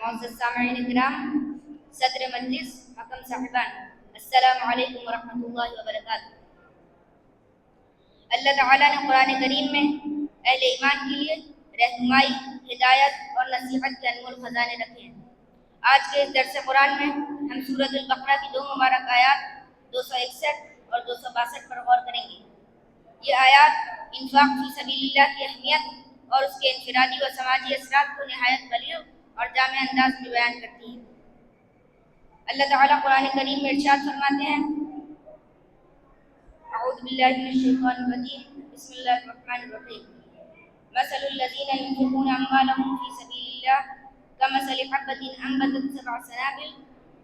معزز سامعین کرام، صدر مجلس، حکم صاحبان، السلام علیکم ورحمۃ اللہ وبرکاتہ۔ اللہ تعالیٰ نے قرآن کریم میں اہل ایمان کے لیے رہنمائی، ہدایت اور نصیحت کے انمول خزانے رکھے ہیں۔ آج کے اس درس قرآن میں ہم سورۃ البقرہ کی 2 مبارک آیات 261 اور 262 پر غور کریں گے۔ یہ آیات انفاق فی سبیل اللہ کی اہمیت اور اس کے انفرادی و سماجی اثرات کو نہایت بلیغ اور جامع انداز میں بیان کرتی ہیں۔ اللہ تعالیٰ قرآن کریم میں ارشاد فرماتے ہیں، اعوذ باللہ من الشیطان الرجیم، بسم اللہ الرحمن الرحیم، مثل الذین ينفقون اموالهم فی سبیل اللہ كمثل حبة انبتت 7 سنابل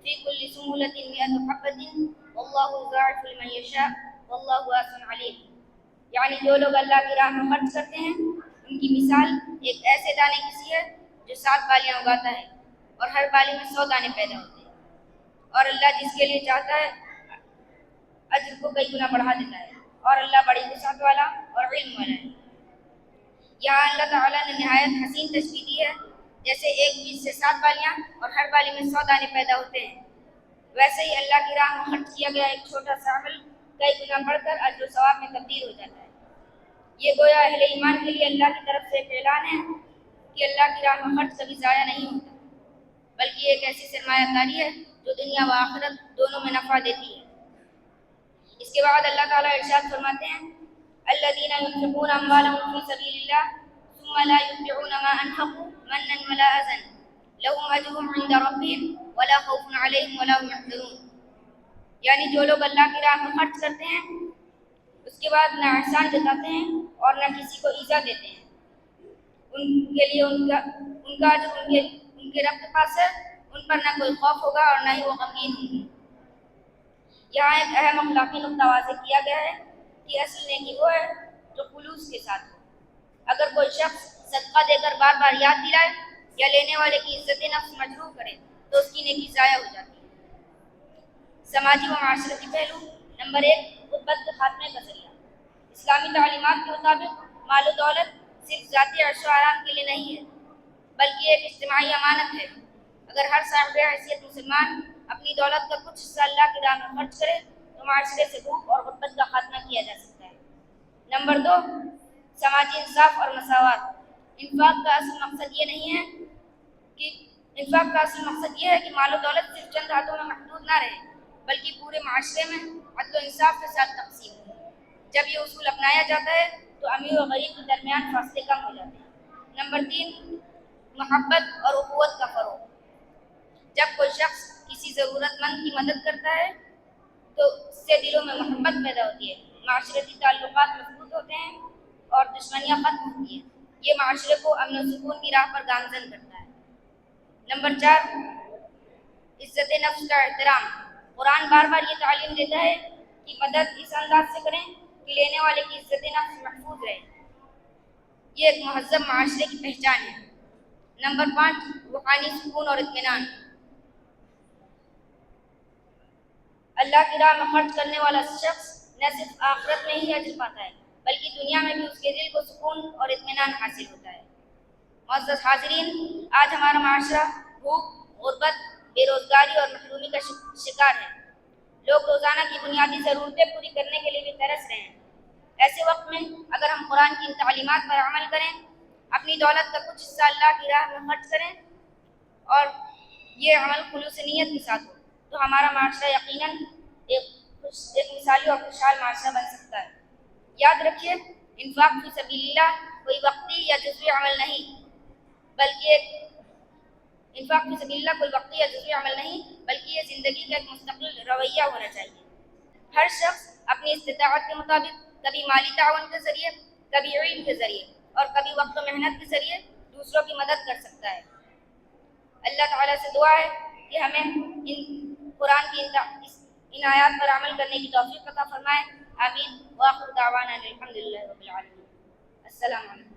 في كل سنبلة 100 حبة واللہ یضاعف لمن یشاء واللہ واسع علیم۔ یعنی جو لوگ اللہ کی راہ میں خرچ کرتے ہیں ان کی مثال ایک ایسے دانے کی سی ہے جو 7 بالیاں اگاتا ہے اور ہر بالی میں 100 دانے پیدا ہوتے ہیں، اور اللہ جس کے لیے چاہتا ہے اجر کو کئی گنا بڑھا دیتا ہے، اور اللہ بڑی وسعت والا اور علم والا ہے۔ یہاں اللہ تعالیٰ نے نہایت حسین تشبیہ دی ہے، جیسے ایک بیج سے 7 بالیاں اور ہر بالی میں 100 دانے پیدا ہوتے ہیں، ویسے ہی اللہ کی راہ میں خرچ کیا گیا ایک چھوٹا سا عمل کئی گنا بڑھ کر اجر و ثواب میں تبدیل ہو جاتا ہے۔ یہ گویا اہل ایمان کے لیے اللہ کی طرف سے ایک اعلان ہے کہ اللہ کی راہ میں خرچ کبھی ضائع نہیں ہوتا، بلکہ ایک ایسی سرمایہ کاری ہے جو دنیا و آخرت دونوں میں نفع دیتی ہے۔ اس کے بعد اللہ تعالیٰ ارشاد فرماتے ہیں، الذین ينفقون اموالهم فی سبیل اللہ ثم لا يتبعون ما انفقوا منا ولا اذى لهم اجرهم عند ربهم ولا خوف علیہم ولا هم يحزنون۔ یعنی جو لوگ اللہ کی راہ میں خرچ کرتے ہیں اس کے بعد نہ احسان جتاتے ہیں اور نہ کسی کو ایذا دیتے ہیں، ان کے لیے ان کا جو ان کے رب کے پاس ہے، ان پر نہ کوئی خوف ہوگا اور نہ ہی وہ غمگین ہوں گے۔ یہاں ایک اہم اخلاقی نقطہ واضح کیا گیا ہے کہ اصل نیکی وہ ہے جو خلوص کے ساتھ ہو۔ اگر کوئی شخص صدقہ دے کر بار بار یاد دلائے یا لینے والے کی عزت نفس مجروح کرے تو اس کی نیکی ضائع ہو جاتی ہے۔ سماجی و معاشرتی پہلو، نمبر 1، غربت کے خاتمے کا ذریعہ۔ اسلامی تعلیمات کے مطابق مال و دولت صرف ذاتی عیش و آرام کے لیے نہیں ہے، بلکہ ایک اجتماعی امانت ہے۔ اگر ہر صاحب حیثیت مسلمان اپنی دولت کا کچھ حصہ اللہ کی راہ میں خرچ کرے تو معاشرے سے بھوک اور غربت کا خاتمہ کیا جا سکتا ہے۔ نمبر 2، سماجی انصاف اور مساوات۔ انفاق کا اصل مقصد یہ ہے کہ مال و دولت صرف چند ہاتھوں میں محدود نہ رہے، بلکہ پورے معاشرے میں عدل و انصاف کے ساتھ تقسیم ہو۔ جب یہ اصول اپنایا جاتا ہے تو امیر و غریب کے درمیان فاصلے کم ہو جاتے ہیں۔ نمبر 3، محبت اور اخوت کا فروغ۔ جب کوئی شخص کسی ضرورت مند کی مدد کرتا ہے تو اس سے دلوں میں محبت پیدا ہوتی ہے، معاشرتی تعلقات مضبوط ہوتے ہیں اور دشمنیاں ختم ہوتی ہیں۔ یہ معاشرے کو امن و سکون کی راہ پر گامزن کرتا ہے۔ نمبر 4، عزت نفس کا احترام۔ قرآن بار بار یہ تعلیم دیتا ہے کہ مدد اس انداز سے کریں کہ لینے والے کی عزت نفس محفوظ رہے۔ یہ ایک مہذب معاشرے کی پہچان ہے۔ نمبر 5، روحانی سکون اور اطمینان۔ اللہ کی راہ میں خرچ کرنے والا شخص نہ صرف آخرت میں ہی اجر پاتا ہے بلکہ دنیا میں بھی اس کے دل کو سکون اور اطمینان حاصل ہوتا ہے۔ معزز حاضرین، آج ہمارا معاشرہ بھوک، غربت، بے روزگاری اور محرومی کا شکار ہے۔ لوگ روزانہ کی بنیادی ضرورتیں پوری کرنے کے لیے بھی ترس رہے ہیں۔ ایسے وقت میں اگر ہم قرآن کی ان تعلیمات پر عمل کریں، اپنی دولت کا کچھ حصہ اللہ کی راہ میں خرچ کریں اور یہ عمل خلوص نیت کے ساتھ ہو تو ہمارا معاشرہ یقیناً ایک مثالی اور خوشحال معاشرہ بن سکتا ہے۔ یاد رکھیے، انفاق فی سبیل اللہ کوئی وقتی یا جزوی عمل نہیں بلکہ یہ زندگی کا ایک مستقل رویہ ہونا چاہیے۔ ہر شخص اپنی استطاعت کے مطابق کبھی مالی تعاون کے ذریعے، کبھی علم کے ذریعے اور کبھی وقت و محنت کے ذریعے دوسروں کی مدد کر سکتا ہے۔ اللہ تعالیٰ سے دعا ہے کہ ہمیں قرآن کی ان آیات پر عمل کرنے کی توفیق عطا فرمائے۔ آمین۔ وآخر دعوانا الحمدللہ رب العالمین۔ السلام علیکم۔